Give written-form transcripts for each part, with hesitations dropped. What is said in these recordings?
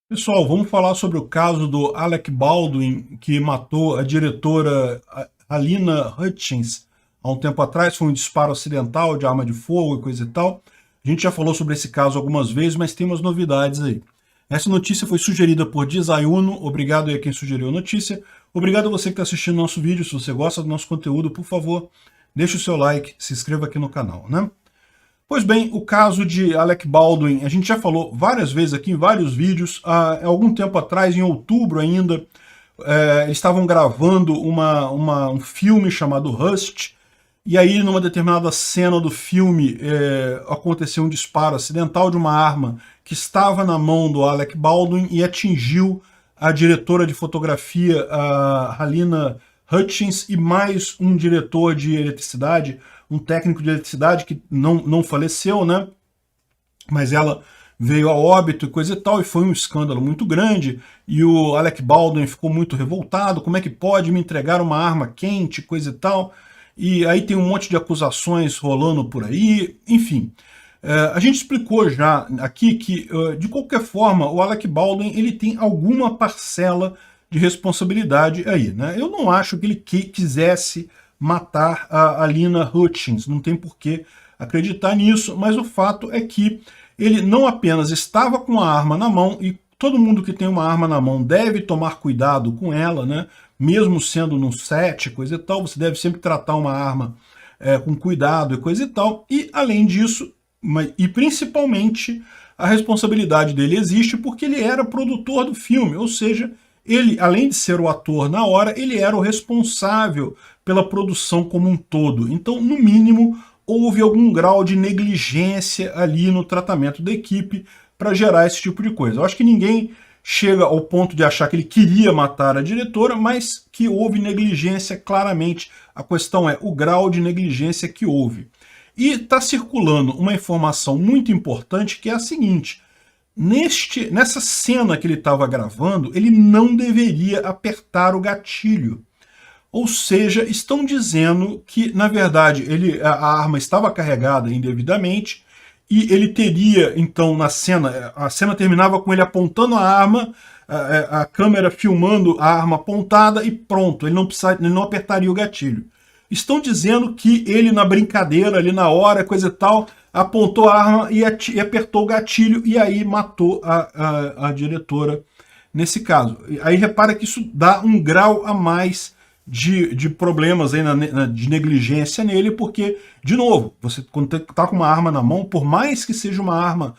Pessoal, vamos falar sobre o caso do Alec Baldwin, que matou a diretora Alina Hutchins há um tempo atrás. Foi um disparo acidental de arma de fogo e coisa e tal. A gente já falou sobre esse caso algumas vezes, mas tem umas novidades aí. Essa notícia foi sugerida por Desayuno. Obrigado aí a quem sugeriu a notícia. Obrigado a você que está assistindo nosso vídeo. Se você gosta do nosso conteúdo, por favor, deixe o seu like, se inscreva aqui no canal, né? Pois bem, o caso de Alec Baldwin, a gente já falou várias vezes aqui em vários vídeos. Há algum tempo atrás, em outubro ainda, eles estavam gravando um filme chamado Rust, e aí numa determinada cena do filme aconteceu um disparo acidental de uma arma que estava na mão do Alec Baldwin e atingiu a diretora de fotografia, a Halyna Hutchins, e mais um diretor de eletricidade, um técnico de eletricidade que não faleceu, né? Mas ela veio a óbito e coisa e tal, e foi um escândalo muito grande, e o Alec Baldwin ficou muito revoltado. Como é que pode me entregar uma arma quente, coisa e tal? E aí tem um monte de acusações rolando por aí, enfim. A gente explicou já aqui que, de qualquer forma, o Alec Baldwin ele tem alguma parcela de responsabilidade aí, né? Eu não acho que ele quisesse matar a Alina Hutchins, não tem por que acreditar nisso, mas o fato é que ele não apenas estava com a arma na mão, e todo mundo que tem uma arma na mão deve tomar cuidado com ela, né? Mesmo sendo num set, coisa e tal, você deve sempre tratar uma arma com cuidado e coisa e tal, e além disso, e principalmente, a responsabilidade dele existe porque ele era produtor do filme, ou seja, ele, além de ser o ator na hora, ele era o responsável pela produção como um todo. Então, no mínimo, houve algum grau de negligência ali no tratamento da equipe para gerar esse tipo de coisa. Eu acho que ninguém chega ao ponto de achar que ele queria matar a diretora, mas que houve negligência claramente. A questão é o grau de negligência que houve. E está circulando uma informação muito importante, que é a seguinte: nessa cena que ele estava gravando, ele não deveria apertar o gatilho. Ou seja, estão dizendo que, na verdade, a arma estava carregada indevidamente, e ele teria, então, na cena, a cena terminava com ele apontando a arma, a câmera filmando a arma apontada, e pronto, ele não apertaria o gatilho. Estão dizendo que ele, na brincadeira, ali na hora, coisa e tal, apontou a arma e apertou o gatilho, e aí matou a diretora nesse caso. Aí repara que isso dá um grau a mais de problemas aí de negligência nele, porque, de novo, você quando está com uma arma na mão, por mais que seja uma arma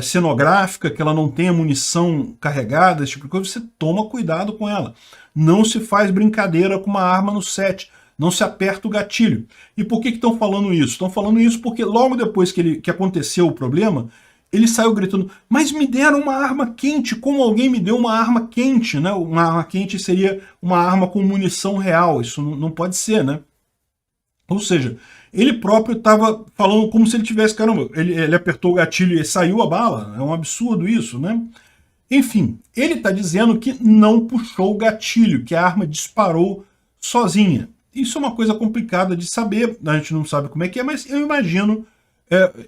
cenográfica, que ela não tenha munição carregada, esse tipo de coisa, você toma cuidado com ela. Não se faz brincadeira com uma arma no set. Não se aperta o gatilho. E por que estão falando isso? Estão falando isso porque logo depois que aconteceu o problema, ele saiu gritando: mas me deram uma arma quente, como alguém me deu uma arma quente, né? Uma arma quente seria uma arma com munição real, isso não pode ser, né? Ou seja, ele próprio estava falando como se ele tivesse, caramba, ele apertou o gatilho e saiu a bala, é um absurdo isso, né? Enfim, ele está dizendo que não puxou o gatilho, que a arma disparou sozinha. Isso é uma coisa complicada de saber, a gente não sabe como é que é, mas eu imagino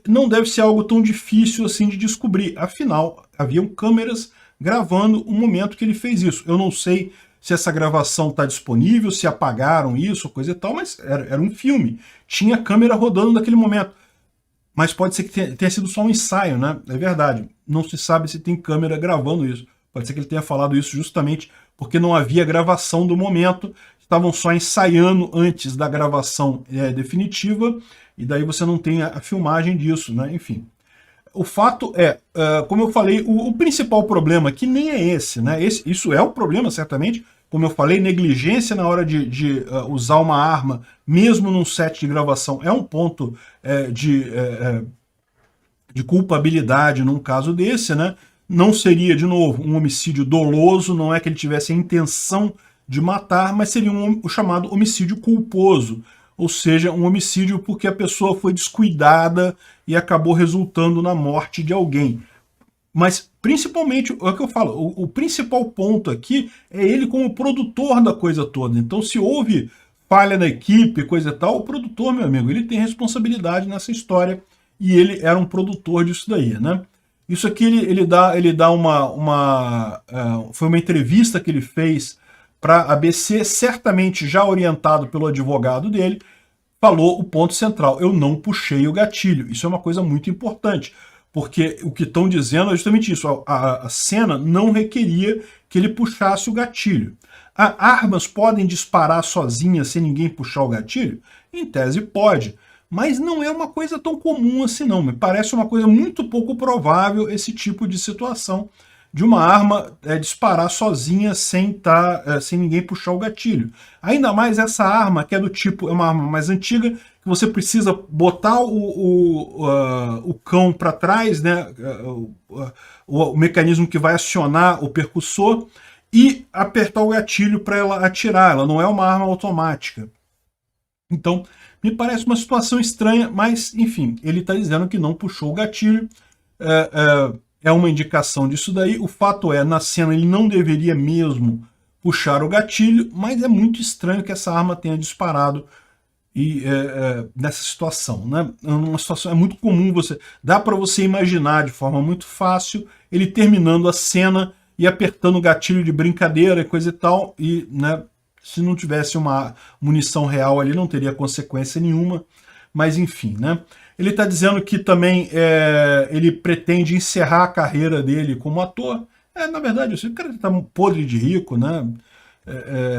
não deve ser algo tão difícil assim de descobrir. Afinal, haviam câmeras gravando o momento que ele fez isso. Eu não sei se essa gravação está disponível, se apagaram isso, coisa e tal, mas era um filme. Tinha câmera rodando naquele momento. Mas pode ser que tenha sido só um ensaio, né? É verdade. Não se sabe se tem câmera gravando isso. Pode ser que ele tenha falado isso justamente porque não havia gravação do momento. Estavam só ensaiando antes da gravação definitiva, e daí você não tem a filmagem disso, né? Enfim. O fato é, como eu falei, o principal problema que nem é esse, né? Isso é um problema, certamente. Como eu falei, negligência na hora de usar uma arma, mesmo num set de gravação, é um ponto de culpabilidade num caso desse, né? Não seria, de novo, um homicídio doloso, não é que ele tivesse a intenção de matar, mas seria o chamado homicídio culposo, ou seja, um homicídio porque a pessoa foi descuidada e acabou resultando na morte de alguém. Mas, principalmente, é o que eu falo, o principal ponto aqui é ele como produtor da coisa toda. Então, se houve falha na equipe, coisa e tal, o produtor, meu amigo, ele tem responsabilidade nessa história, e ele era um produtor disso daí, né? Isso aqui ele dá foi uma entrevista que ele fez para a ABC, certamente já orientado pelo advogado dele, falou o ponto central: eu não puxei o gatilho. Isso é uma coisa muito importante, porque o que estão dizendo é justamente isso: a cena não requeria que ele puxasse o gatilho. Armas podem disparar sozinhas sem ninguém puxar o gatilho? Em tese pode, mas não é uma coisa tão comum assim não. Me parece uma coisa muito pouco provável esse tipo de situação, de uma arma disparar sozinha sem ninguém puxar o gatilho. Ainda mais essa arma, que é do tipo, é uma arma mais antiga, que você precisa botar o cão para trás, né, o mecanismo que vai acionar o percussor, e apertar o gatilho para ela atirar. Ela não é uma arma automática. Então, me parece uma situação estranha, mas, enfim, ele está dizendo que não puxou o gatilho. É uma indicação disso daí. O fato é, na cena ele não deveria mesmo puxar o gatilho, mas é muito estranho que essa arma tenha disparado nessa situação, né? Uma situação é muito comum, dá para você imaginar de forma muito fácil ele terminando a cena e apertando o gatilho de brincadeira e coisa e tal, e, né, se não tivesse uma munição real ali não teria consequência nenhuma, mas enfim, né? Ele está dizendo que também ele pretende encerrar a carreira dele como ator. Na verdade, o cara está podre de rico, né?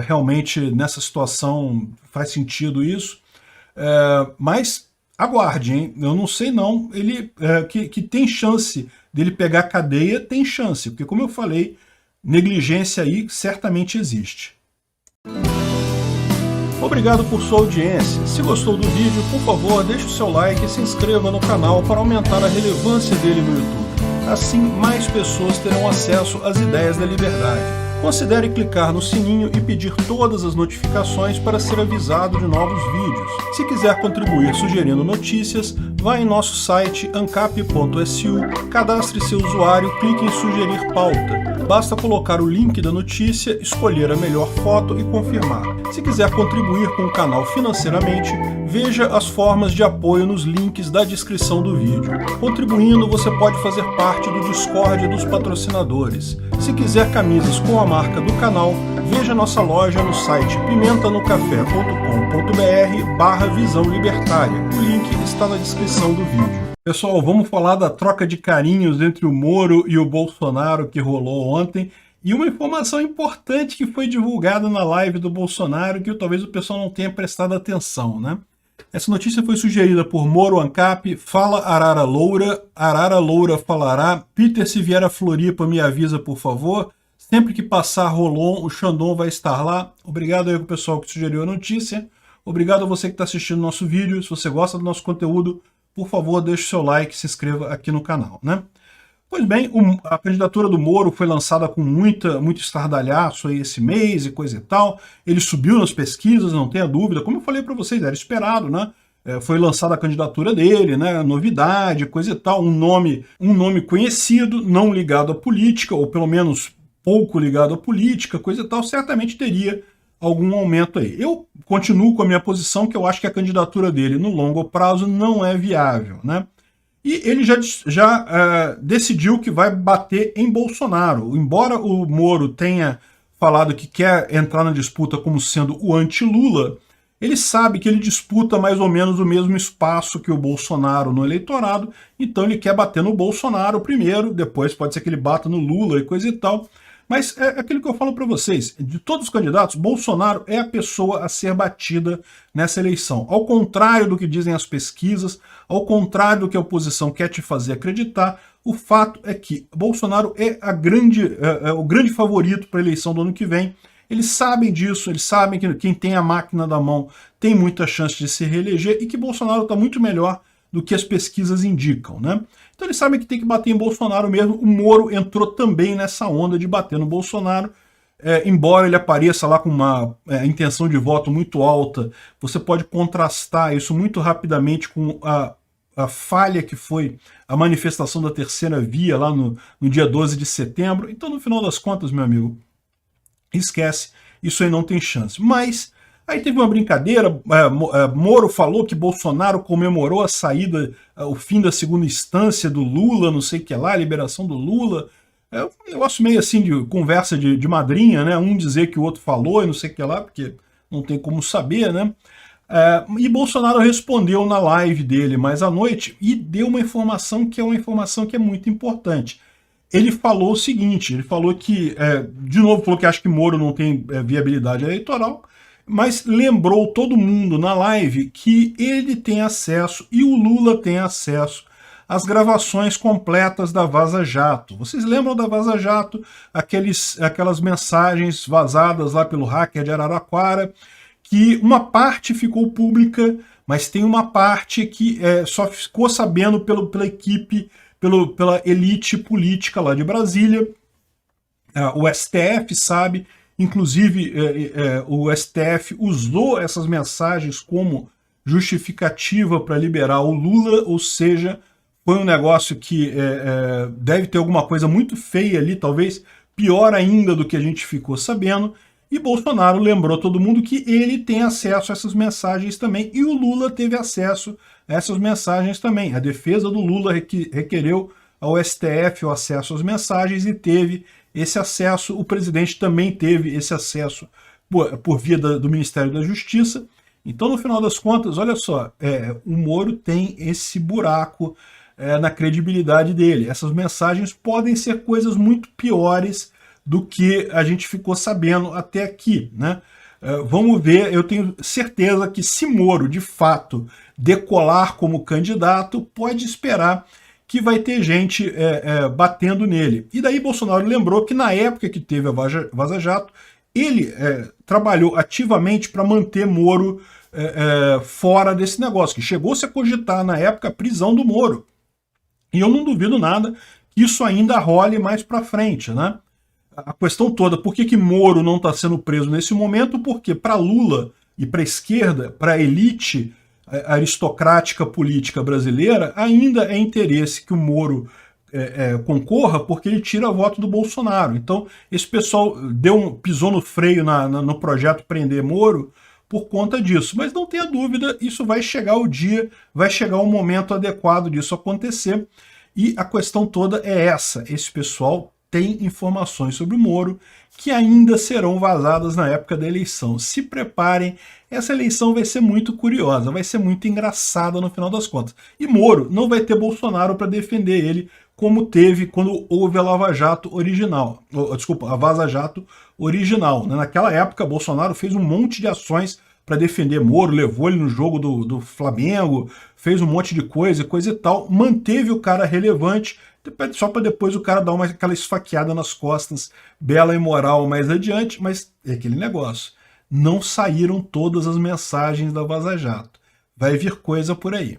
Realmente, nessa situação, faz sentido isso. Mas aguarde, hein? Eu não sei não. Ele que tem chance dele pegar cadeia, tem chance. Porque, como eu falei, negligência aí certamente existe. Obrigado por sua audiência. Se gostou do vídeo, por favor, deixe o seu like e se inscreva no canal para aumentar a relevância dele no YouTube. Assim, mais pessoas terão acesso às ideias da liberdade. Considere clicar no sininho e pedir todas as notificações para ser avisado de novos vídeos. Se quiser contribuir sugerindo notícias, vá em nosso site ancap.su, cadastre seu usuário, clique em sugerir pauta. Basta colocar o link da notícia, escolher a melhor foto e confirmar. Se quiser contribuir com o canal financeiramente, veja as formas de apoio nos links da descrição do vídeo. Contribuindo, você pode fazer parte do Discord dos patrocinadores. Se quiser camisas com a marca do canal, veja nossa loja no site pimentanocafé.com.br/visão libertária. O link está na descrição do vídeo. Pessoal, vamos falar da troca de carinhos entre o Moro e o Bolsonaro que rolou ontem. E uma informação importante que foi divulgada na live do Bolsonaro, que talvez o pessoal não tenha prestado atenção, né? Essa notícia foi sugerida por Moro Ancap, Fala Arara Loura falará, Peter se vier a Floripa me avisa por favor, sempre que passar Rolon, o Xandão vai estar lá. Obrigado aí pro pessoal que sugeriu a notícia, obrigado a você que está assistindo o nosso vídeo. Se você gosta do nosso conteúdo, por favor, deixe o seu like e se inscreva aqui no canal, né? Pois bem, a candidatura do Moro foi lançada com muito estardalhaço aí esse mês e coisa e tal. Ele subiu nas pesquisas, não tenha dúvida. Como eu falei para vocês, era esperado, né? Foi lançada a candidatura dele, né? Novidade, coisa e tal. Um nome conhecido, não ligado à política, ou pelo menos pouco ligado à política, coisa e tal. Certamente teria algum aumento aí. Eu continuo com a minha posição, que eu acho que a candidatura dele no longo prazo não é viável, né? E ele já decidiu que vai bater em Bolsonaro. Embora o Moro tenha falado que quer entrar na disputa como sendo o anti-Lula, ele sabe que ele disputa mais ou menos o mesmo espaço que o Bolsonaro no eleitorado, então ele quer bater no Bolsonaro primeiro, depois pode ser que ele bata no Lula e coisa e tal. Mas é aquilo que eu falo para vocês, de todos os candidatos, Bolsonaro é a pessoa a ser batida nessa eleição. Ao contrário do que dizem as pesquisas, ao contrário do que a oposição quer te fazer acreditar, o fato é que Bolsonaro é o grande favorito para a eleição do ano que vem. Eles sabem disso, eles sabem que quem tem a máquina da mão tem muita chance de se reeleger e que Bolsonaro está muito melhor do que as pesquisas indicam, né? Então eles sabem que tem que bater em Bolsonaro mesmo. O Moro entrou também nessa onda de bater no Bolsonaro, embora ele apareça lá com uma intenção de voto muito alta, você pode contrastar isso muito rapidamente com a falha que foi a manifestação da terceira via lá no dia 12 de setembro. Então, no final das contas, meu amigo, esquece, isso aí não tem chance. Mas Aí teve uma brincadeira, Moro falou que Bolsonaro comemorou a saída, o fim da segunda instância do Lula, não sei o que lá, a liberação do Lula. É um negócio meio assim de conversa de madrinha, né? Um dizer que o outro falou e não sei o que lá, porque não tem como saber, né? E Bolsonaro respondeu na live dele mais à noite e deu uma informação que é muito importante. Ele falou o seguinte, ele falou que, de novo, falou que acha que Moro não tem viabilidade eleitoral, mas lembrou todo mundo na live que ele tem acesso e o Lula tem acesso às gravações completas da Vaza Jato. Vocês lembram da Vaza Jato? Aquelas mensagens vazadas lá pelo hacker de Araraquara, que uma parte ficou pública, mas tem uma parte que só ficou sabendo pela equipe, pela elite política lá de Brasília. O STF sabe, inclusive o STF usou essas mensagens como justificativa para liberar o Lula, ou seja, foi um negócio que deve ter alguma coisa muito feia ali, talvez pior ainda do que a gente ficou sabendo. E Bolsonaro lembrou todo mundo que ele tem acesso a essas mensagens também, e o Lula teve acesso a essas mensagens também. A defesa do Lula requereu ao STF o acesso às mensagens e teve esse acesso. O presidente também teve esse acesso por via do Ministério da Justiça. Então, no final das contas, olha só, o Moro tem esse buraco na credibilidade dele. Essas mensagens podem ser coisas muito piores do que a gente ficou sabendo até aqui, né? Vamos ver, eu tenho certeza que se Moro, de fato, decolar como candidato, pode esperar que vai ter gente batendo nele. E daí Bolsonaro lembrou que na época que teve a Vaza Jato, ele trabalhou ativamente para manter Moro fora desse negócio, que chegou-se a cogitar na época a prisão do Moro. E eu não duvido nada que isso ainda role mais para frente, né? A questão toda, por que Moro não está sendo preso nesse momento? Porque para Lula e para a esquerda, para a elite aristocrática política brasileira, ainda é interesse que o Moro concorra, porque ele tira voto do Bolsonaro. Então, esse pessoal pisou no freio no projeto Prender Moro por conta disso. Mas não tenha dúvida, isso vai chegar o dia, vai chegar o momento adequado disso acontecer. E a questão toda é essa, esse pessoal tem informações sobre o Moro que ainda serão vazadas na época da eleição. Se preparem, essa eleição vai ser muito curiosa, vai ser muito engraçada no final das contas. E Moro não vai ter Bolsonaro para defender ele, como teve quando houve a Lava Jato original. Desculpa, a Vaza Jato original. Naquela época, Bolsonaro fez um monte de ações para defender Moro, levou ele no jogo do Flamengo, fez um monte de coisa e tal, manteve o cara relevante, só para depois o cara dar aquela esfaqueada nas costas, bela e moral mais adiante, mas é aquele negócio. Não saíram todas as mensagens da Vaza Jato. Vai vir coisa por aí.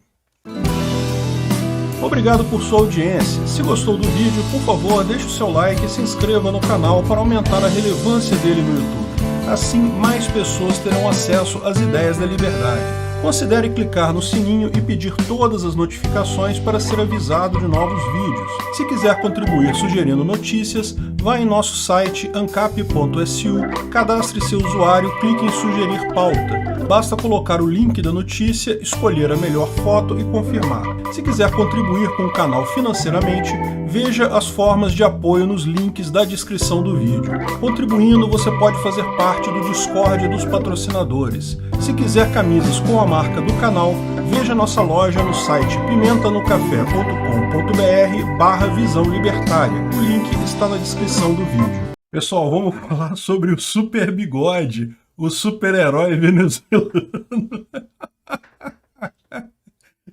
Obrigado por sua audiência. Se gostou do vídeo, por favor, deixe o seu like e se inscreva no canal para aumentar a relevância dele no YouTube. Assim, mais pessoas terão acesso às ideias da liberdade. Considere clicar no sininho e pedir todas as notificações para ser avisado de novos vídeos. Se quiser contribuir sugerindo notícias, vá em nosso site ancap.su, cadastre seu usuário, clique em sugerir pauta. Basta colocar o link da notícia, escolher a melhor foto e confirmar. Se quiser contribuir com o canal financeiramente, veja as formas de apoio nos links da descrição do vídeo. Contribuindo, você pode fazer parte do Discord dos patrocinadores. Se quiser camisas com a marca do canal, veja nossa loja no site pimentanocafé.com.br/visão libertária. O link está na descrição do vídeo. Pessoal, vamos falar sobre o Super Bigode, o super-herói venezuelano.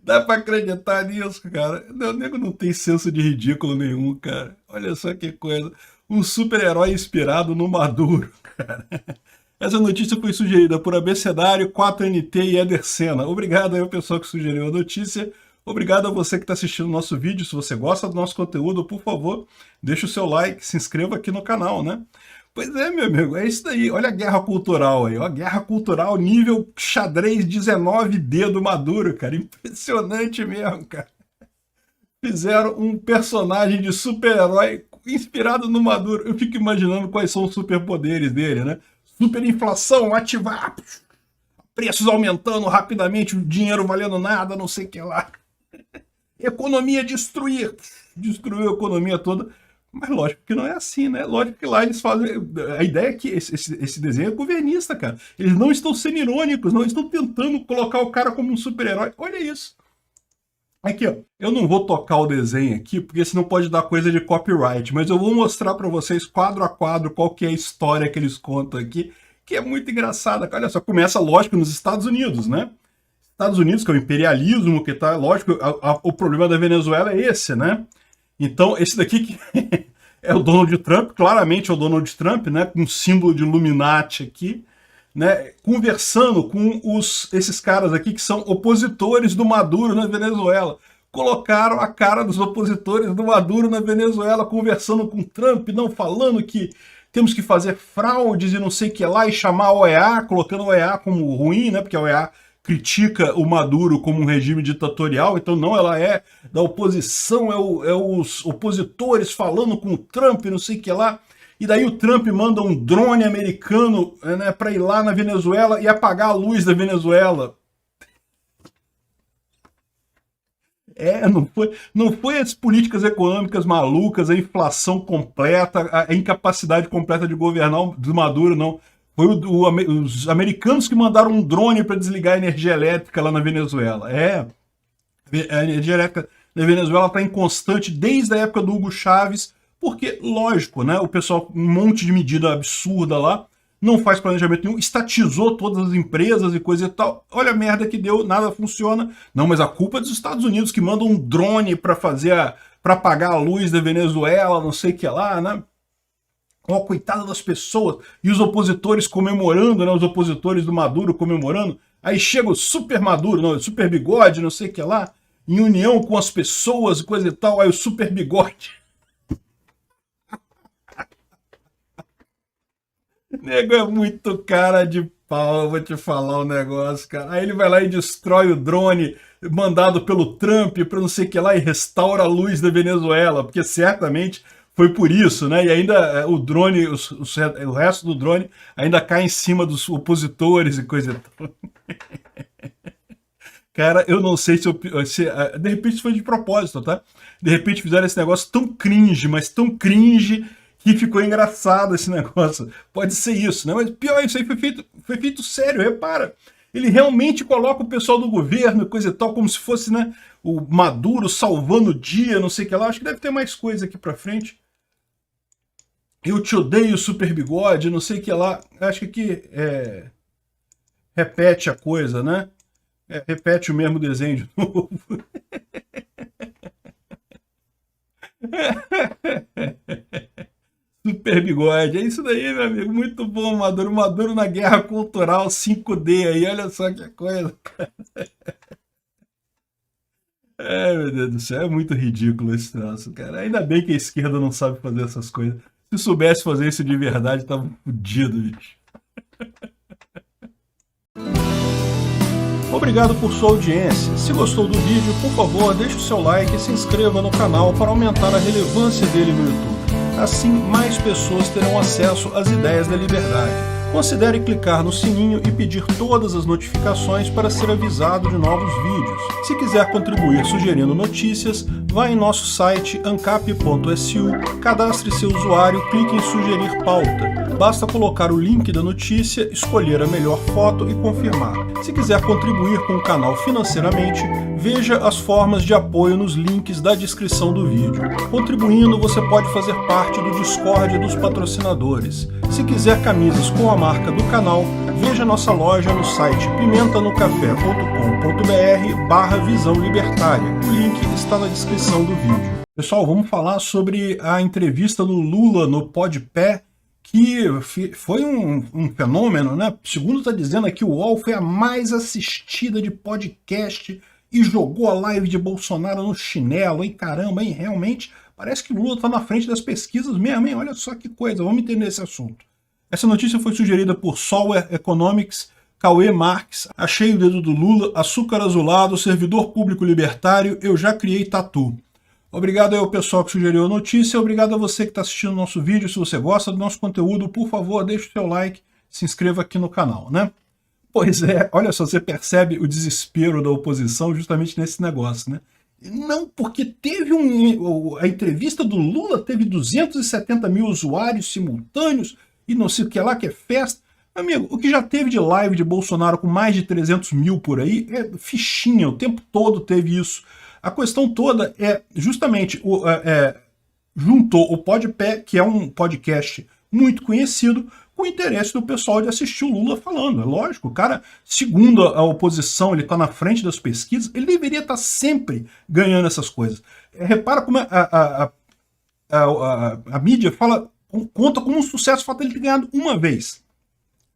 Dá pra acreditar nisso, cara? O nego não tem senso de ridículo nenhum, cara. Olha só que coisa. Um super-herói inspirado no Maduro, cara. Essa notícia foi sugerida por Abecedário, 4NT e Eder Sena. Obrigado aí ao pessoal que sugeriu a notícia. Obrigado a você que está assistindo o nosso vídeo. Se você gosta do nosso conteúdo, por favor, deixa o seu like, se inscreva aqui no canal, né? Pois é, meu amigo, é isso daí. Olha a guerra cultural aí, ó. Guerra cultural nível xadrez 19D do Maduro, cara. Impressionante mesmo, cara. Fizeram um personagem de super-herói inspirado no Maduro. Eu fico imaginando quais são os superpoderes dele, né? Superinflação, ativar. preços aumentando rapidamente, o dinheiro valendo nada, não sei o que lá. Economia destruiu a economia toda. Mas lógico que não é assim, né? Lógico que lá eles fazem... A ideia é que esse desenho é governista, cara. Eles não estão sendo irônicos, não estão tentando colocar o cara como um super-herói. Olha isso. Aqui, ó. Eu não vou tocar o desenho aqui, porque senão pode dar coisa de copyright. Mas eu vou mostrar para vocês, quadro a quadro, qual que é a história que eles contam aqui, que é muito engraçada. Olha só, começa, lógico, nos Estados Unidos, né? Estados Unidos, que é o imperialismo, que tá... Lógico, o problema da Venezuela é esse, né? Então, esse daqui que é o Donald Trump, claramente é o Donald Trump, né, com um símbolo de Illuminati aqui, né, conversando com esses caras aqui que são opositores do Maduro na Venezuela. Colocaram a cara dos opositores do Maduro na Venezuela, conversando com Trump, não falando que temos que fazer fraudes e não sei o que lá, e chamar a OEA, colocando a OEA como ruim, né, porque a OEA critica o Maduro como um regime ditatorial, então não, ela é da oposição, é os opositores falando com o Trump, não sei o que lá, e daí o Trump manda um drone americano, né, para ir lá na Venezuela e apagar a luz da Venezuela. Não foi as políticas econômicas malucas, a inflação completa, a incapacidade completa de governar do Maduro, não. Foi os americanos que mandaram um drone para desligar a energia elétrica lá na Venezuela. A energia elétrica na Venezuela está inconstante desde a época do Hugo Chávez, porque, lógico, né, o pessoal, um monte de medida absurda lá, não faz planejamento nenhum, estatizou todas as empresas e coisa e tal. Olha a merda que deu, nada funciona. Não, mas a culpa é dos Estados Unidos, que mandam um drone para apagar a luz da Venezuela, não sei o que lá, né? Ó, coitada das pessoas, e os opositores comemorando, né, os opositores do Maduro comemorando, aí chega o super Maduro, não, o super bigode, não sei o que lá, em união com as pessoas e coisa e tal, aí o super bigode. Nego é muito cara de pau, vou te falar um negócio, cara. Aí ele vai lá e destrói o drone mandado pelo Trump para não sei o que lá e restaura a luz da Venezuela, porque certamente foi por isso, né? E ainda o drone, o resto do drone ainda cai em cima dos opositores e coisa e tal. Cara, eu não sei se de repente isso foi de propósito, tá? De repente fizeram esse negócio tão cringe, mas tão cringe que ficou engraçado esse negócio. Pode ser isso, né? Mas pior, isso aí foi feito sério, repara. Ele realmente coloca o pessoal do governo, coisa e tal, como se fosse, né, o Maduro salvando o dia, não sei o que lá. Acho que deve ter mais coisa aqui pra frente. Eu te odeio, super bigode, não sei o que lá. Acho que aqui repete a coisa, né? Repete o mesmo desenho de novo. Super bigode, é isso daí, meu amigo. Muito bom, Maduro. Maduro na guerra cultural 5D aí, olha só que coisa. Meu Deus do céu, é muito ridículo esse troço, cara. Ainda bem que a esquerda não sabe fazer essas coisas. Se soubesse fazer isso de verdade, tava fodido, bicho. Obrigado por sua audiência. Se gostou do vídeo, por favor, deixe o seu like e se inscreva no canal para aumentar a relevância dele no YouTube. Assim, mais pessoas terão acesso às ideias da liberdade. Considere clicar no sininho e pedir todas as notificações para ser avisado de novos vídeos. Se quiser contribuir sugerindo notícias, vá em nosso site ancap.su, cadastre seu usuário, clique em sugerir pauta. Basta colocar o link da notícia, escolher a melhor foto e confirmar. Se quiser contribuir com o canal financeiramente, veja as formas de apoio nos links da descrição do vídeo. Contribuindo, você pode fazer parte do Discord dos patrocinadores. Se quiser camisas com a marca do canal, veja nossa loja no site pimentanocafé.com.br/visão libertária. O link está na descrição do vídeo. Pessoal, vamos falar sobre a entrevista do Lula no Podpé, que foi um fenômeno, né? Segundo está dizendo aqui, o UOL foi a mais assistida de podcast e jogou a live de Bolsonaro no chinelo, hein? Caramba, hein? Realmente, parece que o Lula está na frente das pesquisas mesmo, hein? Olha só que coisa, vamos entender esse assunto. Essa notícia foi sugerida por Sower Economics, Cauê Marques, Achei o Dedo do Lula, Açúcar Azulado, Servidor Público Libertário, Eu Já Criei Tatu. Obrigado ao pessoal que sugeriu a notícia, obrigado a você que está assistindo o nosso vídeo. Se você gosta do nosso conteúdo, por favor, deixe o seu like, se inscreva aqui no canal, né? Pois é, olha só, você percebe o desespero da oposição justamente nesse negócio, né? Não, porque teve a entrevista do Lula teve 270 mil usuários simultâneos e não sei o que lá, que é festa. Amigo, o que já teve de live de Bolsonaro com mais de 300 mil por aí é fichinha, o tempo todo teve isso. A questão toda é justamente, juntou o Podpé, que é um podcast muito conhecido, com o interesse do pessoal de assistir o Lula falando. É lógico, o cara, segundo a oposição, ele está na frente das pesquisas, ele deveria estar sempre ganhando essas coisas. Repara como a mídia conta como um sucesso o fato dele ter ganhado uma vez.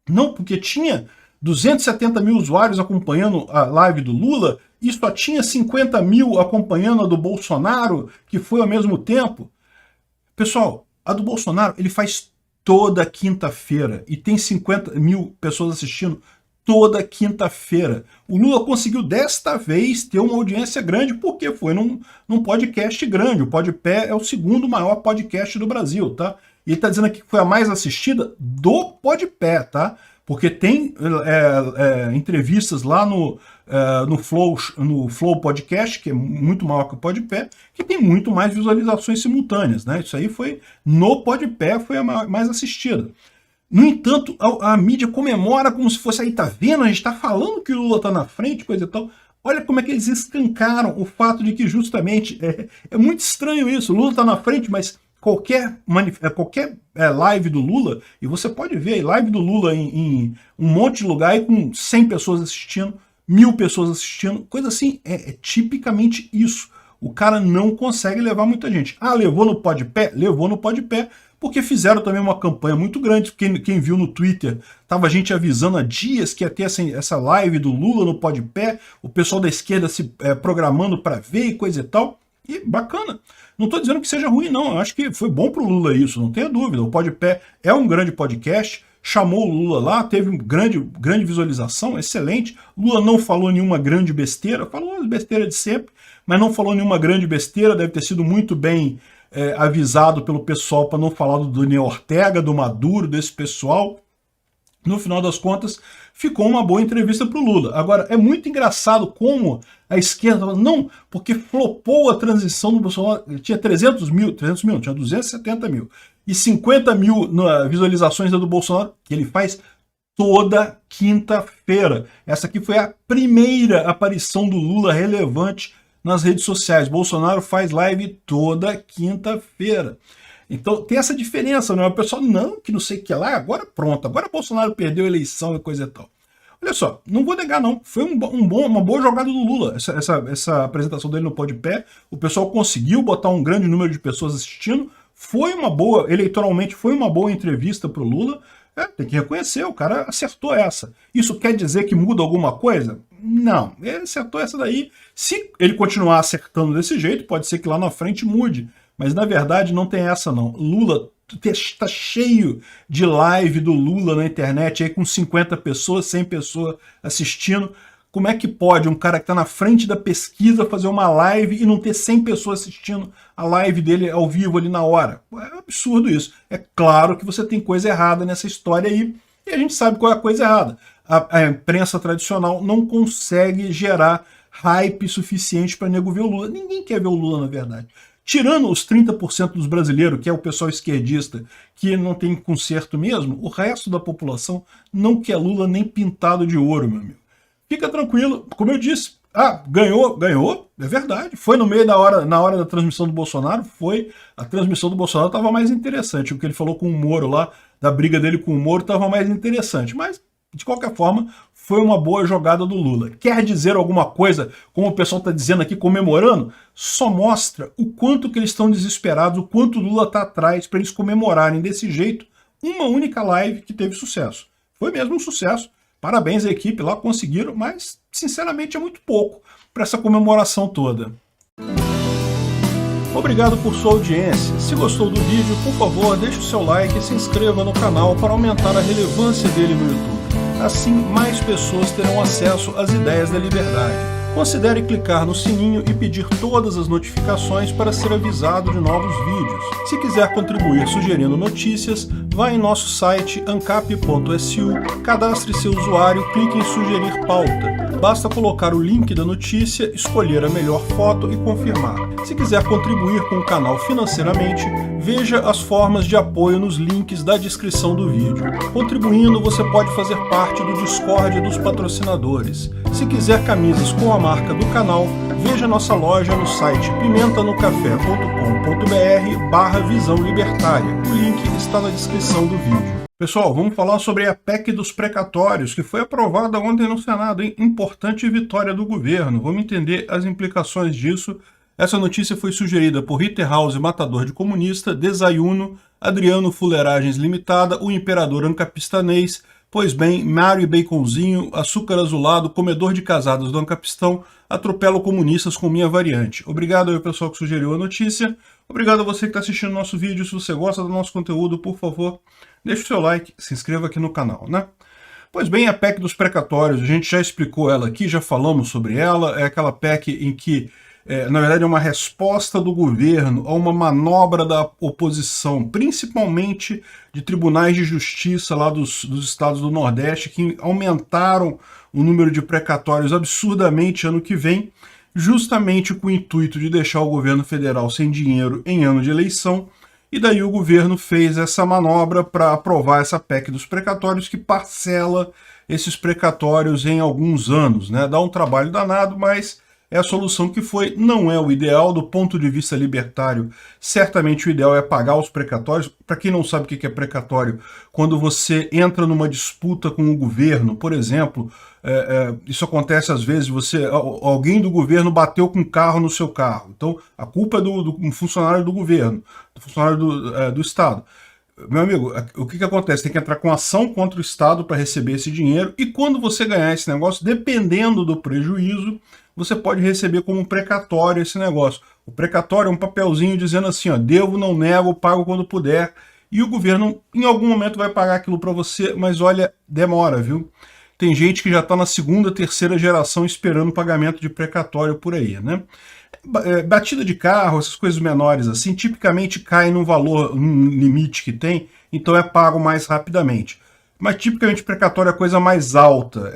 Não, porque tinha 270 mil usuários acompanhando a live do Lula e só tinha 50 mil acompanhando a do Bolsonaro, que foi ao mesmo tempo. Pessoal, a do Bolsonaro ele faz toda quinta-feira e tem 50 mil pessoas assistindo toda quinta-feira. O Lula conseguiu desta vez ter uma audiência grande porque foi num podcast grande. O Podpé é o segundo maior podcast do Brasil, tá? E ele tá dizendo aqui que foi a mais assistida do Podpé, tá? Porque tem entrevistas lá no Flow Podcast, que é muito maior que o Podpé, que tem muito mais visualizações simultâneas, né? Isso aí foi no Podpé, foi a mais assistida. No entanto, a mídia comemora como se fosse aí, tá vendo? A gente tá falando que o Lula tá na frente, coisa e tal. Olha como é que eles escancaram o fato de que justamente é muito estranho isso. O Lula tá na frente, mas qualquer live do Lula, e você pode ver live do Lula em um monte de lugar e com 100 pessoas assistindo, 1000 pessoas assistindo, coisa assim, é tipicamente isso. O cara não consegue levar muita gente. Ah, levou no Podpé? Levou no Podpé, porque fizeram também uma campanha muito grande. Quem viu no Twitter, tava a gente avisando há dias que ia ter essa live do Lula no Podpé, o pessoal da esquerda se programando para ver e coisa e tal. E bacana. Não estou dizendo que seja ruim, não. Eu acho que foi bom para o Lula isso, não tenha dúvida. O Podpé é um grande podcast, chamou o Lula lá, teve grande visualização, excelente. Lula não falou nenhuma grande besteira, falou as besteiras de sempre, mas não falou nenhuma grande besteira, deve ter sido muito bem avisado pelo pessoal para não falar do Daniel Ortega, do Maduro, desse pessoal. No final das contas, ficou uma boa entrevista para o Lula. Agora, é muito engraçado como a esquerda não, porque flopou a transição do Bolsonaro, tinha 300 mil, não, tinha 270 mil, e 50 mil visualizações da do Bolsonaro, que ele faz toda quinta-feira. Essa aqui foi a primeira aparição do Lula relevante nas redes sociais. Bolsonaro faz live toda quinta-feira. Então tem essa diferença, né? O pessoal, não, que não sei o que lá, agora pronto, agora Bolsonaro perdeu a eleição e coisa e tal. Olha só, não vou negar não, foi uma boa jogada do Lula, essa apresentação dele no Podpé, o pessoal conseguiu botar um grande número de pessoas assistindo, foi uma boa, eleitoralmente foi uma boa entrevista para o Lula, tem que reconhecer, o cara acertou essa. Isso quer dizer que muda alguma coisa? Não, ele acertou essa daí, se ele continuar acertando desse jeito, pode ser que lá na frente mude. Mas, na verdade, não tem essa, não. Lula está cheio de live do Lula na internet, aí com 50 pessoas, 100 pessoas assistindo. Como é que pode um cara que está na frente da pesquisa fazer uma live e não ter 100 pessoas assistindo a live dele ao vivo ali na hora? É absurdo isso. É claro que você tem coisa errada nessa história aí, e a gente sabe qual é a coisa errada. A imprensa tradicional não consegue gerar hype suficiente para nego ver o Lula. Ninguém quer ver o Lula, na verdade. Tirando os 30% dos brasileiros, que é o pessoal esquerdista, que não tem conserto mesmo, o resto da população não quer Lula nem pintado de ouro, meu amigo. Fica tranquilo, como eu disse, ganhou, é verdade. Foi no meio na hora da transmissão do Bolsonaro, a transmissão do Bolsonaro estava mais interessante. O que ele falou com o Moro lá, da briga dele com o Moro, estava mais interessante. Mas, de qualquer forma, foi uma boa jogada do Lula. Quer dizer alguma coisa, como o pessoal está dizendo aqui, comemorando? Só mostra o quanto que eles estão desesperados, o quanto o Lula está atrás para eles comemorarem desse jeito uma única live que teve sucesso. Foi mesmo um sucesso. Parabéns à equipe lá, conseguiram, mas, sinceramente, é muito pouco para essa comemoração toda. Obrigado por sua audiência. Se gostou do vídeo, por favor, deixe o seu like e se inscreva no canal para aumentar a relevância dele no YouTube. Assim, mais pessoas terão acesso às ideias da liberdade. Considere clicar no sininho e pedir todas as notificações para ser avisado de novos vídeos. Se quiser contribuir sugerindo notícias, vá em nosso site ancap.su, cadastre seu usuário, clique em sugerir pauta. Basta colocar o link da notícia, escolher a melhor foto e confirmar. Se quiser contribuir com o canal financeiramente, veja as formas de apoio nos links da descrição do vídeo. Contribuindo, você pode fazer parte do Discord dos patrocinadores. Se quiser camisas com a marca do canal, veja nossa loja no site pimentanocafé.com.br/visão libertária. O link está na descrição do vídeo. Pessoal, vamos falar sobre a PEC dos precatórios, que foi aprovada ontem no Senado, hein? Importante vitória do governo. Vamos entender as implicações disso. Essa notícia foi sugerida por Ritterhouse, matador de comunista, Desayuno, Adriano Fuleiragens Limitada, o imperador ancapistanês, Pois bem, Mário Baconzinho, Açúcar Azulado, Comedor de Casadas do Ancapistão, Atropelo Comunistas com minha variante. Obrigado ao pessoal que sugeriu a notícia. Obrigado a você que está assistindo o nosso vídeo. Se você gosta do nosso conteúdo, por favor, deixe o seu like, se inscreva aqui no canal, né? Pois bem, a PEC dos precatórios, a gente já explicou ela aqui, já falamos sobre ela. É aquela PEC em que, na verdade, é uma resposta do governo a uma manobra da oposição, principalmente de tribunais de justiça lá dos estados do Nordeste, que aumentaram o número de precatórios absurdamente ano que vem, justamente com o intuito de deixar o governo federal sem dinheiro em ano de eleição. E daí o governo fez essa manobra para aprovar essa PEC dos precatórios, que parcela esses precatórios em alguns anos, né? Dá um trabalho danado, mas é a solução que foi. Não é o ideal do ponto de vista libertário. Certamente o ideal é pagar os precatórios. Para quem não sabe o que é precatório, quando você entra numa disputa com o governo, por exemplo, isso acontece às vezes, alguém do governo bateu com um carro no seu carro. Então a culpa é do funcionário do governo, do funcionário do Estado. Meu amigo, o que acontece? Tem que entrar com ação contra o Estado para receber esse dinheiro, e quando você ganhar esse negócio, dependendo do prejuízo, você pode receber como precatório esse negócio. O precatório é um papelzinho dizendo assim, ó, devo, não nego, pago quando puder, e o governo em algum momento vai pagar aquilo para você, mas olha, demora, viu? Tem gente que já está na segunda, terceira geração esperando pagamento de precatório por aí, né? Batida de carro, essas coisas menores assim, tipicamente cai num valor, num limite que tem, então é pago mais rapidamente. Mas tipicamente precatório é a coisa mais alta,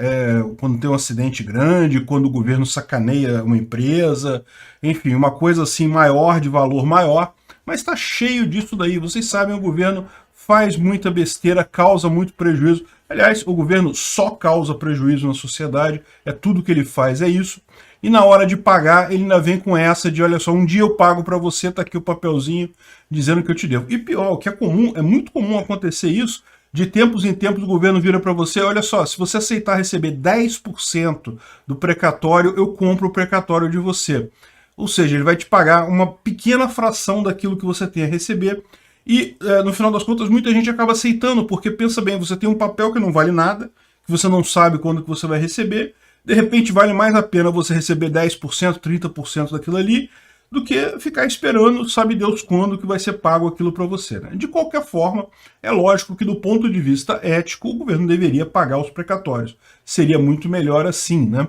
quando tem um acidente grande, quando o governo sacaneia uma empresa, enfim, uma coisa assim maior, de valor maior, mas está cheio disso daí. Vocês sabem, o governo faz muita besteira, causa muito prejuízo. Aliás, o governo só causa prejuízo na sociedade, tudo que ele faz é isso. E na hora de pagar, ele ainda vem com essa de, olha só, um dia eu pago para você, tá aqui o papelzinho dizendo que eu te devo. E pior, o que é comum, é muito comum acontecer isso, de tempos em tempos o governo vira para você, olha só, se você aceitar receber 10% do precatório, eu compro o precatório de você. Ou seja, ele vai te pagar uma pequena fração daquilo que você tem a receber. E, no final das contas, muita gente acaba aceitando, porque pensa bem, você tem um papel que não vale nada, que você não sabe quando que você vai receber, de repente vale mais a pena você receber 10%, 30% daquilo ali, do que ficar esperando, sabe Deus quando que vai ser pago aquilo para você, né? De qualquer forma, é lógico que do ponto de vista ético, o governo deveria pagar os precatórios. Seria muito melhor assim, né?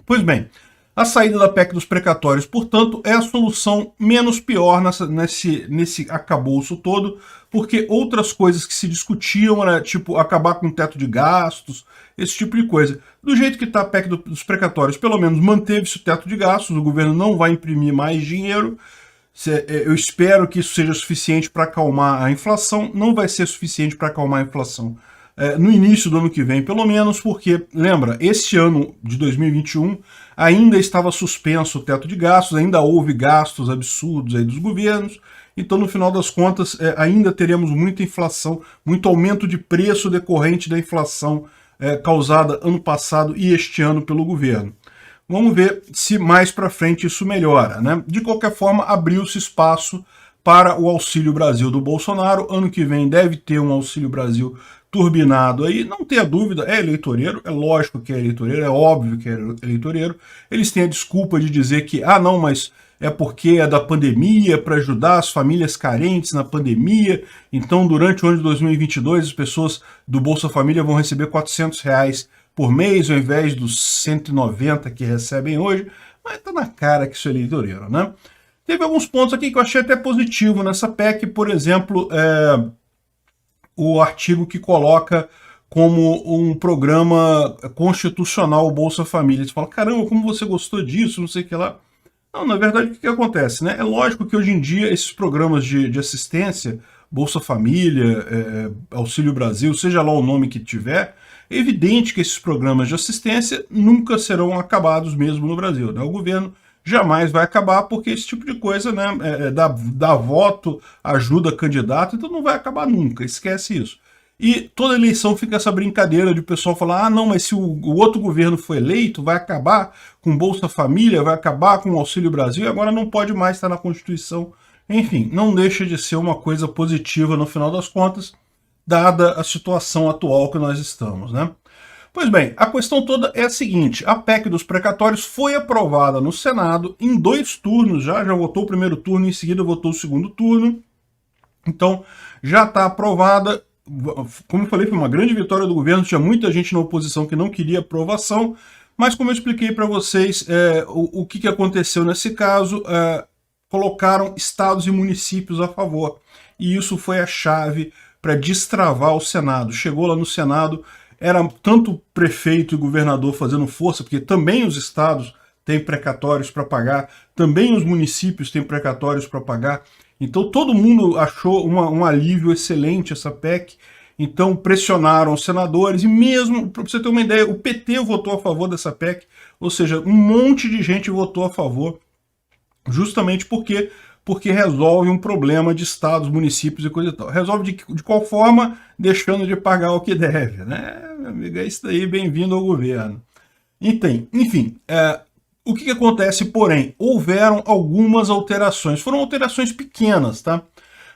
Pois bem, a saída da PEC dos precatórios, portanto, é a solução menos pior nesse acabouço todo, porque outras coisas que se discutiam, né, tipo acabar com o teto de gastos, esse tipo de coisa. Do jeito que está a PEC dos precatórios, pelo menos manteve-se o teto de gastos, o governo não vai imprimir mais dinheiro. Eu espero que isso seja suficiente para acalmar a inflação. Não vai ser suficiente para acalmar a inflação no início do ano que vem, pelo menos, porque, lembra, esse ano de 2021 ainda estava suspenso o teto de gastos, ainda houve gastos absurdos aí dos governos, então no final das contas ainda teremos muita inflação, muito aumento de preço decorrente da inflação causada ano passado e este ano pelo governo. Vamos ver se mais para frente isso melhora, né? De qualquer forma, abriu-se espaço para o Auxílio Brasil do Bolsonaro. Ano que vem deve ter um Auxílio Brasil turbinado aí, não tenha dúvida, é eleitoreiro, é lógico que é eleitoreiro, é óbvio que é eleitoreiro. Eles têm a desculpa de dizer que, não, mas é porque é da pandemia, para ajudar as famílias carentes na pandemia, então durante o ano de 2022 as pessoas do Bolsa Família vão receber R$400 por mês, ao invés dos 190 que recebem hoje, mas tá na cara que isso é eleitoreiro, né? Teve alguns pontos aqui que eu achei até positivo nessa PEC, por exemplo, o artigo que coloca como um programa constitucional o Bolsa Família. Você fala, caramba, como você gostou disso, não sei o que lá. Não, na verdade, o que acontece, né? É lógico que hoje em dia esses programas de assistência, Bolsa Família, Auxílio Brasil, seja lá o nome que tiver, é evidente que esses programas de assistência nunca serão acabados mesmo no Brasil, né? O governo jamais vai acabar porque esse tipo de coisa, né, dá voto, ajuda candidato, então não vai acabar nunca, esquece isso. E toda eleição fica essa brincadeira de o pessoal falar, ah não, mas se o outro governo for eleito, vai acabar com Bolsa Família, vai acabar com o Auxílio Brasil, agora não pode mais estar na Constituição. Enfim, não deixa de ser uma coisa positiva no final das contas, dada a situação atual que nós estamos, né? Pois bem, a questão toda é a seguinte, a PEC dos precatórios foi aprovada no Senado em 2 turnos já votou o primeiro turno, em seguida votou o segundo turno, então já está aprovada. Como eu falei, foi uma grande vitória do governo, tinha muita gente na oposição que não queria aprovação, mas como eu expliquei para vocês, o que aconteceu nesse caso, colocaram estados e municípios a favor, e isso foi a chave para destravar o Senado. Chegou lá no Senado, era tanto prefeito e governador fazendo força, porque também os estados têm precatórios para pagar, também os municípios têm precatórios para pagar, então todo mundo achou um alívio excelente essa PEC, então pressionaram os senadores, e mesmo, para você ter uma ideia, o PT votou a favor dessa PEC, ou seja, um monte de gente votou a favor, justamente porque resolve um problema de estados, municípios e coisa e tal. Resolve de qual forma? Deixando de pagar o que deve, né? Meu amigo, é isso daí, bem-vindo ao governo. Enfim, o que acontece, porém? Houveram algumas alterações. Foram alterações pequenas, tá?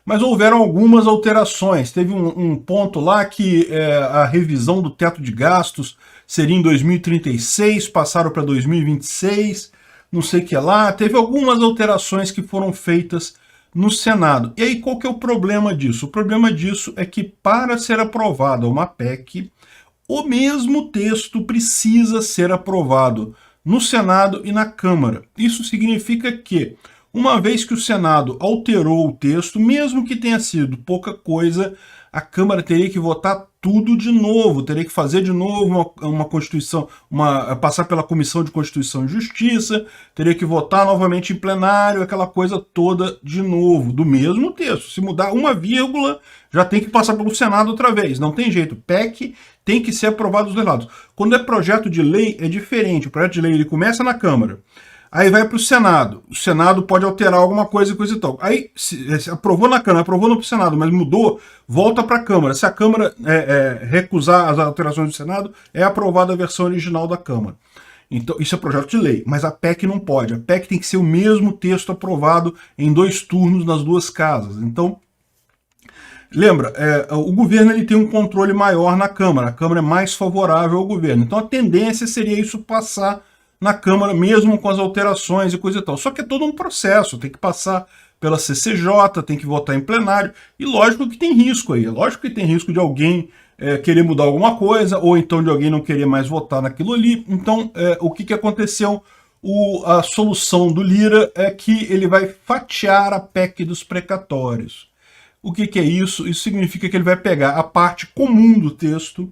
Mas houveram algumas alterações. Teve um ponto lá que a revisão do teto de gastos seria em 2036, passaram para 2026, não sei o que lá. Teve algumas alterações que foram feitas no Senado. E aí, qual que é o problema disso? O problema disso é que, para ser aprovada uma PEC, o mesmo texto precisa ser aprovado no Senado e na Câmara. Isso significa que, uma vez que o Senado alterou o texto, mesmo que tenha sido pouca coisa, a Câmara teria que votar tudo de novo, teria que fazer de novo uma Constituição, passar pela Comissão de Constituição e Justiça, teria que votar novamente em plenário, aquela coisa toda de novo, do mesmo texto. Se mudar uma vírgula, já tem que passar pelo Senado outra vez, não tem jeito. PEC tem que ser aprovado dos dois lados. Quando é projeto de lei, é diferente. O projeto de lei ele começa na Câmara, aí vai para o Senado pode alterar alguma coisa e tal. Aí, se aprovou na Câmara, aprovou no Senado, mas mudou, volta para a Câmara. Se a Câmara recusar as alterações do Senado, é aprovada a versão original da Câmara. Então, isso é projeto de lei, mas a PEC não pode. A PEC tem que ser o mesmo texto aprovado em 2 turnos nas 2 casas. Então, lembra, o governo ele tem um controle maior na Câmara, a Câmara é mais favorável ao governo. Então, a tendência seria isso passar na Câmara, mesmo com as alterações e coisa e tal. Só que é todo um processo, tem que passar pela CCJ, tem que votar em plenário, e lógico que tem risco aí, lógico que tem risco de alguém querer mudar alguma coisa, ou então de alguém não querer mais votar naquilo ali. Então, o que aconteceu? A solução do Lira é que ele vai fatiar a PEC dos precatórios. O que é isso? Isso significa que ele vai pegar a parte comum do texto.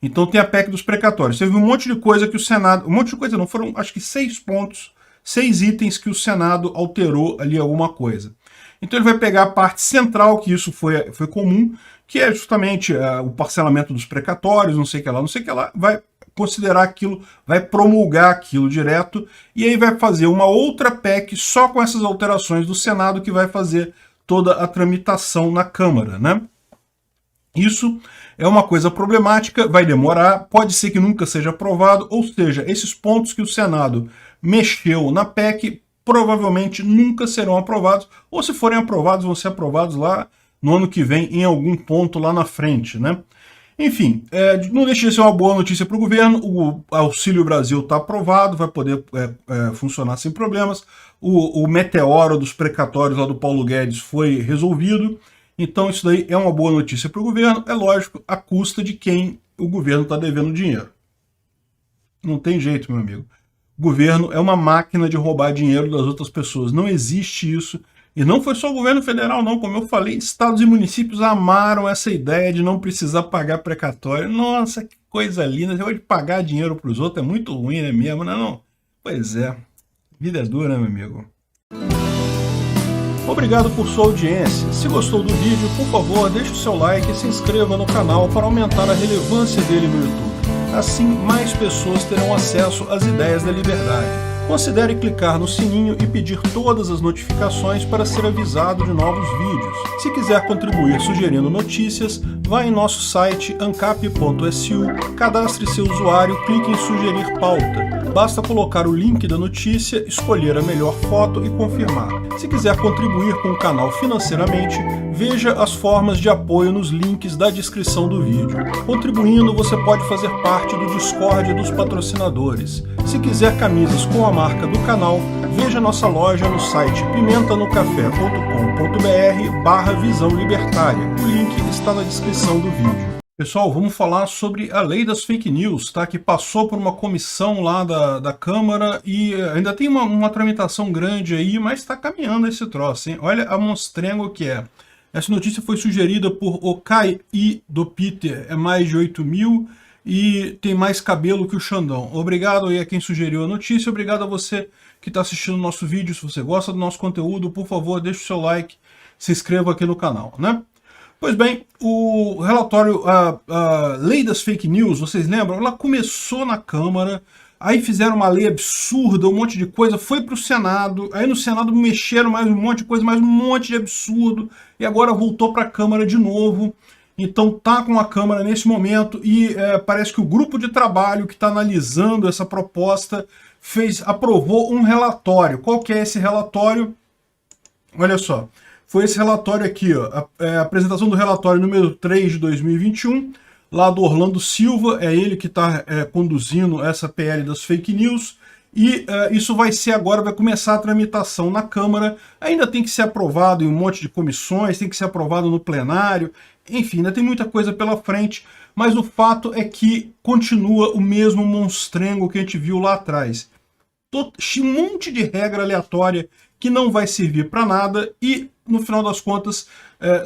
Então tem a PEC dos precatórios. Teve um monte de coisa que o Senado... Um monte de coisa não, foram acho que 6 pontos, 6 itens que o Senado alterou ali alguma coisa. Então ele vai pegar a parte central, que isso foi comum, que é justamente o parcelamento dos precatórios, não sei o que lá, não sei o que lá, vai considerar aquilo, vai promulgar aquilo direto, e aí vai fazer uma outra PEC só com essas alterações do Senado, que vai fazer toda a tramitação na Câmara, né? Isso é uma coisa problemática, vai demorar, pode ser que nunca seja aprovado, ou seja, esses pontos que o Senado mexeu na PEC provavelmente nunca serão aprovados, ou se forem aprovados, vão ser aprovados lá no ano que vem, em algum ponto lá na frente, né? Enfim, não deixa de ser uma boa notícia para o governo, o Auxílio Brasil está aprovado, vai poder funcionar sem problemas, o meteoro dos precatórios lá do Paulo Guedes foi resolvido. Então isso daí é uma boa notícia para o governo, é lógico, à custa de quem o governo está devendo dinheiro. Não tem jeito, meu amigo. O governo é uma máquina de roubar dinheiro das outras pessoas. Não existe isso. E não foi só o governo federal, não. Como eu falei, estados e municípios amaram essa ideia de não precisar pagar precatório. Nossa, que coisa linda. Você pode pagar dinheiro para os outros, é muito ruim, né mesmo? Não, não? Pois é. Vida é dura, meu amigo. Obrigado por sua audiência. Se gostou do vídeo, por favor, deixe o seu like e se inscreva no canal para aumentar a relevância dele no YouTube. Assim, mais pessoas terão acesso às ideias da liberdade. Considere clicar no sininho e pedir todas as notificações para ser avisado de novos vídeos. Se quiser contribuir sugerindo notícias, vá em nosso site ancap.su, cadastre seu usuário, clique em sugerir pauta. Basta colocar o link da notícia, escolher a melhor foto e confirmar. Se quiser contribuir com o canal financeiramente, veja as formas de apoio nos links da descrição do vídeo. Contribuindo, você pode fazer parte do Discord dos patrocinadores. Se quiser camisas com a marca do canal, veja nossa loja no site pimentanocafé.com.br/visão libertária. O link está na descrição do vídeo. Pessoal, vamos falar sobre a lei das fake news, tá? Que passou por uma comissão lá da Câmara e ainda tem uma tramitação grande aí, mas está caminhando esse troço, hein? Olha a monstrengo que é. Essa notícia foi sugerida por o Kai I do Peter, é mais de 8 mil e tem mais cabelo que o Xandão. Obrigado aí a quem sugeriu a notícia, obrigado a você que está assistindo o nosso vídeo. Se você gosta do nosso conteúdo, por favor, deixe o seu like, se inscreva aqui no canal, né? Pois bem, o relatório, a lei das fake news, vocês lembram? Ela começou na Câmara, aí fizeram uma lei absurda, um monte de coisa, foi para o Senado, aí no Senado mexeram mais um monte de coisa, mais um monte de absurdo, e agora voltou para a Câmara de novo. Então tá com a Câmara nesse momento e parece que o grupo de trabalho que está analisando essa proposta aprovou um relatório. Qual que é esse relatório? Olha só. Foi esse relatório aqui, ó, a apresentação do relatório número 3 de 2021, lá do Orlando Silva, é ele que está conduzindo essa PL das fake news, e isso vai começar a tramitação na Câmara, ainda tem que ser aprovado em um monte de comissões, tem que ser aprovado no plenário, enfim, ainda tem muita coisa pela frente, mas o fato é que continua o mesmo monstrengo que a gente viu lá atrás. Um monte de regra aleatória que não vai servir para nada e, no final das contas,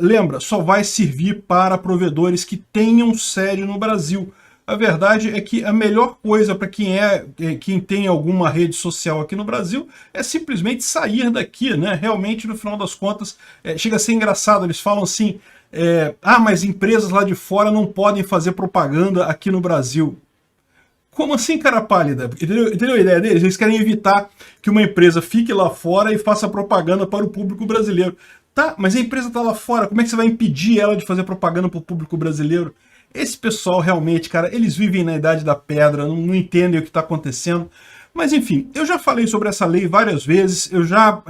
lembra, só vai servir para provedores que tenham sede no Brasil. A verdade é que a melhor coisa para quem tem alguma rede social aqui no Brasil é simplesmente sair daqui, né? Realmente, no final das contas, chega a ser engraçado. Eles falam assim, mas empresas lá de fora não podem fazer propaganda aqui no Brasil. Como assim, cara pálida? Entendeu a ideia deles? Eles querem evitar que uma empresa fique lá fora e faça propaganda para o público brasileiro. Tá, mas a empresa está lá fora, como é que você vai impedir ela de fazer propaganda para o público brasileiro? Esse pessoal realmente, cara, eles vivem na idade da pedra, não entendem o que está acontecendo. Mas enfim, eu já falei sobre essa lei várias vezes, eu já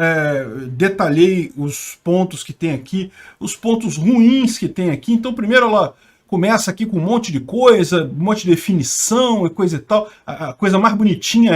detalhei os pontos que tem aqui, os pontos ruins que tem aqui. Então primeiro ela começa aqui com um monte de coisa, um monte de definição e coisa e tal. A coisa mais bonitinha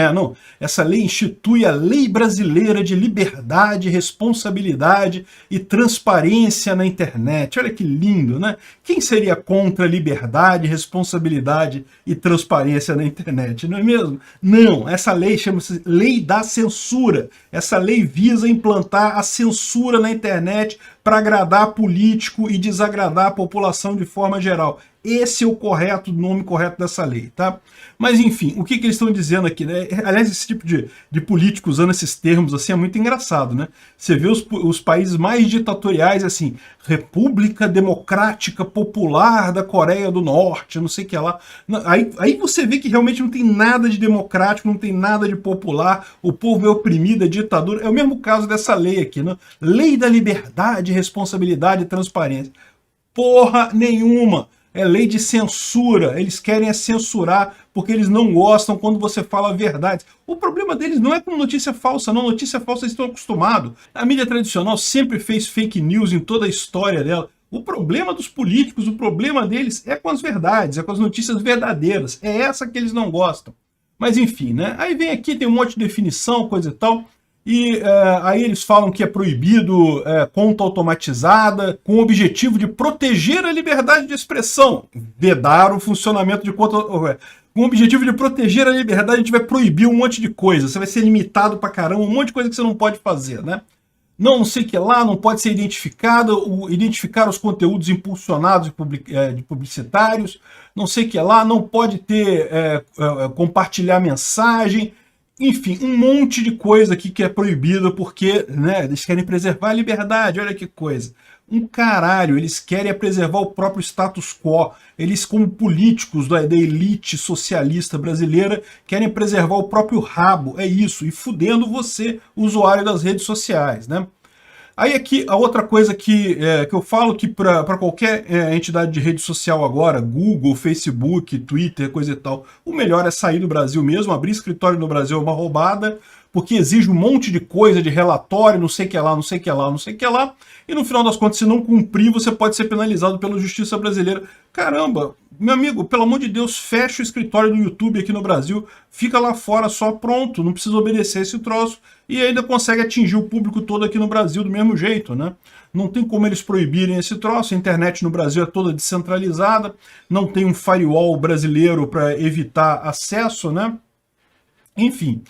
essa lei institui a Lei Brasileira de Liberdade, Responsabilidade e Transparência na Internet. Olha que lindo, né? Quem seria contra liberdade, responsabilidade e transparência na internet, não é mesmo? Não, essa lei chama-se Lei da Censura. Essa lei visa implantar a censura na internet para agradar político e desagradar a população de forma geral. Esse é o nome correto dessa lei, tá? Mas enfim, o que eles estão dizendo aqui, né? Aliás, esse tipo de político usando esses termos assim é muito engraçado, né? Você vê os países mais ditatoriais, assim, República Democrática Popular da Coreia do Norte, não sei o que lá. Aí você vê que realmente não tem nada de democrático, não tem nada de popular, o povo é oprimido, é ditadura. É o mesmo caso dessa lei aqui, né? Lei da Liberdade, Responsabilidade e Transparência. Porra nenhuma! É lei de censura, eles querem censurar porque eles não gostam quando você fala verdade. O problema deles não é com notícia falsa, não. Notícia falsa eles estão acostumados. A mídia tradicional sempre fez fake news em toda a história dela. O problema dos políticos, o problema deles é com as verdades, é com as notícias verdadeiras. É essa que eles não gostam. Mas enfim, né? Aí vem aqui, tem um monte de definição, coisa e tal. E aí eles falam que é proibido conta automatizada com o objetivo de proteger a liberdade de expressão. Vedar o funcionamento de conta... Com o objetivo de proteger a liberdade, a gente vai proibir um monte de coisa. Você vai ser limitado pra caramba, um monte de coisa que você não pode fazer, né? Não sei o que lá, não pode ser identificado, identificar os conteúdos impulsionados de publicitários, não sei o que lá, não pode ter, compartilhar mensagem, enfim, um monte de coisa aqui que é proibida porque, né, eles querem preservar a liberdade, olha que coisa. Um caralho, eles querem preservar o próprio status quo. Eles, como políticos da elite socialista brasileira, querem preservar o próprio rabo, é isso, e fudendo você, usuário das redes sociais, né? Aí aqui, a outra coisa que eu falo que para qualquer entidade de rede social agora, Google, Facebook, Twitter, coisa e tal, o melhor é sair do Brasil mesmo, abrir escritório no Brasil é uma roubada, porque exige um monte de coisa, de relatório, não sei o que lá, não sei o que lá, não sei o que lá, e no final das contas, se não cumprir, você pode ser penalizado pela justiça brasileira. Caramba, meu amigo, pelo amor de Deus, fecha o escritório do YouTube aqui no Brasil, fica lá fora só, pronto, não precisa obedecer esse troço, e ainda consegue atingir o público todo aqui no Brasil do mesmo jeito, né? Não tem como eles proibirem esse troço, a internet no Brasil é toda descentralizada, não tem um firewall brasileiro para evitar acesso, né? Enfim,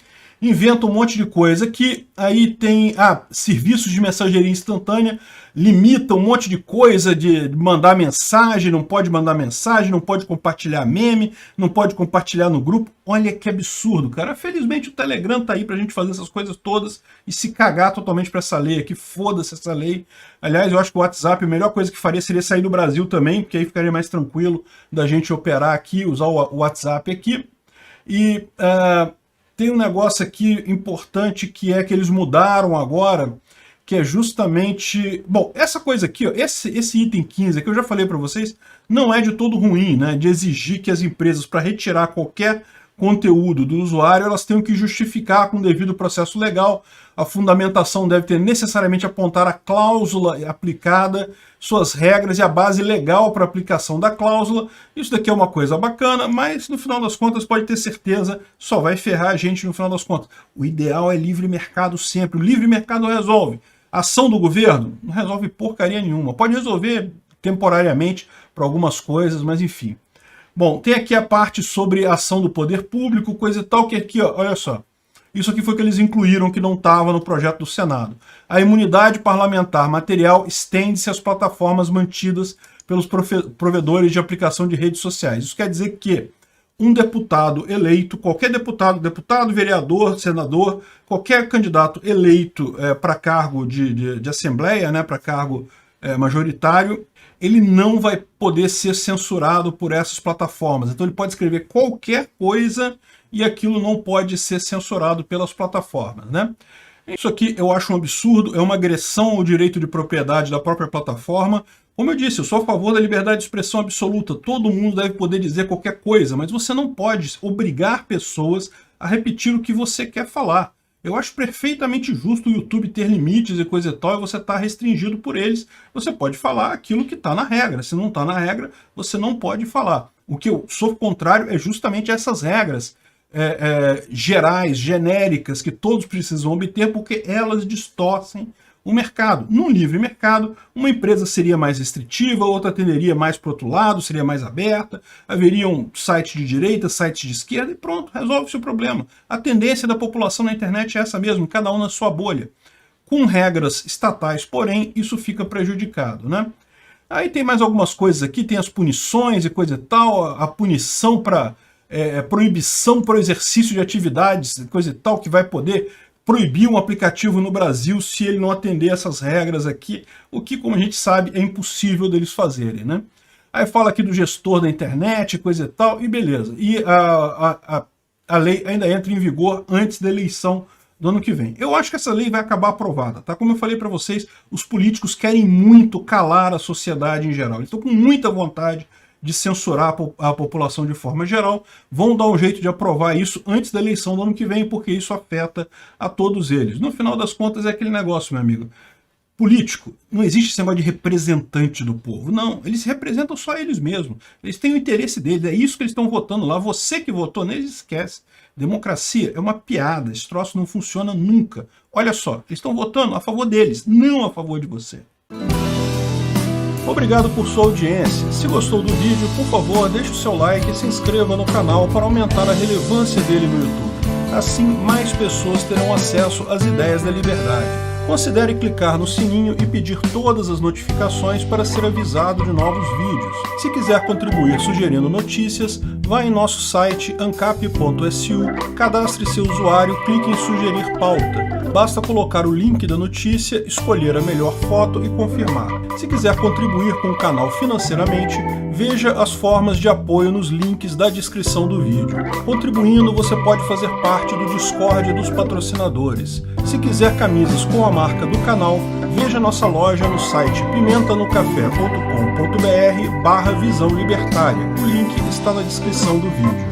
inventa um monte de coisa que aí tem serviços de mensageria instantânea, limita um monte de coisa de mandar mensagem, não pode mandar mensagem, não pode compartilhar meme, não pode compartilhar no grupo. Olha que absurdo, cara. Felizmente o Telegram tá aí pra gente fazer essas coisas todas e se cagar totalmente pra essa lei aqui, foda-se essa lei. Aliás, eu acho que o WhatsApp, a melhor coisa que faria seria sair do Brasil também, porque aí ficaria mais tranquilo da gente operar aqui, usar o WhatsApp aqui. E tem um negócio aqui importante que é que eles mudaram agora, que é justamente... Bom, essa coisa aqui, ó, esse item 15 que eu já falei para vocês, não é de todo ruim, né? De exigir que as empresas, para retirar qualquer conteúdo do usuário, elas tenham que justificar com o devido processo legal. A fundamentação deve ter necessariamente apontar a cláusula aplicada, suas regras e a base legal para aplicação da cláusula. Isso daqui é uma coisa bacana, mas no final das contas pode ter certeza, só vai ferrar a gente no final das contas. O ideal é livre mercado sempre, o livre mercado resolve. A ação do governo não resolve porcaria nenhuma, pode resolver temporariamente para algumas coisas, mas enfim. Bom, tem aqui a parte sobre a ação do poder público, coisa e tal, que aqui, ó, olha só. Isso aqui foi que eles incluíram que não estava no projeto do Senado. A imunidade parlamentar material estende-se às plataformas mantidas pelos provedores de aplicação de redes sociais. Isso quer dizer que um deputado eleito, qualquer deputado, vereador, senador, qualquer candidato eleito para cargo de assembleia, né, para cargo majoritário, ele não vai poder ser censurado por essas plataformas. Então ele pode escrever qualquer coisa e aquilo não pode ser censurado pelas plataformas, né? Isso aqui eu acho um absurdo, é uma agressão ao direito de propriedade da própria plataforma. Como eu disse, eu sou a favor da liberdade de expressão absoluta. Todo mundo deve poder dizer qualquer coisa, mas você não pode obrigar pessoas a repetir o que você quer falar. Eu acho perfeitamente justo o YouTube ter limites e coisa e tal, e você está restringido por eles. Você pode falar aquilo que está na regra. Se não está na regra, você não pode falar. O que eu sou contrário é justamente essas regras gerais, genéricas, que todos precisam obter, porque elas distorcem o mercado. Num livre mercado, uma empresa seria mais restritiva, outra tenderia mais para o outro lado, seria mais aberta, haveriam sites de direita, sites de esquerda, e pronto, resolve-se o problema. A tendência da população na internet é essa mesmo, cada um na sua bolha. Com regras estatais, porém, isso fica prejudicado, né? Aí tem mais algumas coisas aqui, tem as punições e coisa e tal, a punição para proibição para o exercício de atividades, coisa e tal, que vai poder proibir um aplicativo no Brasil se ele não atender essas regras aqui, o que, como a gente sabe, é impossível deles fazerem, né? Aí fala aqui do gestor da internet, coisa e tal, e beleza. E a lei ainda entra em vigor antes da eleição do ano que vem. Eu acho que essa lei vai acabar aprovada, tá? Como eu falei para vocês, os políticos querem muito calar a sociedade em geral. Eles estão com muita vontade de censurar a população de forma geral, vão dar um jeito de aprovar isso antes da eleição do ano que vem, porque isso afeta a todos eles. No final das contas é aquele negócio, meu amigo. Político, não existe esse negócio de representante do povo. Não, eles representam só eles mesmos. Eles têm o interesse deles, é isso que eles estão votando lá. Você que votou neles, esquece. Democracia é uma piada, esse troço não funciona nunca. Olha só, eles estão votando a favor deles, não a favor de você. Obrigado por sua audiência. Se gostou do vídeo, por favor, deixe o seu like e se inscreva no canal para aumentar a relevância dele no YouTube. Assim, mais pessoas terão acesso às ideias da liberdade. Considere clicar no sininho e pedir todas as notificações para ser avisado de novos vídeos. Se quiser contribuir sugerindo notícias, vá em nosso site ancap.su, cadastre seu usuário, clique em sugerir pauta. Basta colocar o link da notícia, escolher a melhor foto e confirmar. Se quiser contribuir com o canal financeiramente, veja as formas de apoio nos links da descrição do vídeo. Contribuindo, você pode fazer parte do Discord dos patrocinadores. Se quiser camisas com a marca do canal, veja nossa loja no site pimentanocafé.com.br/visão libertária. O link está na descrição do vídeo.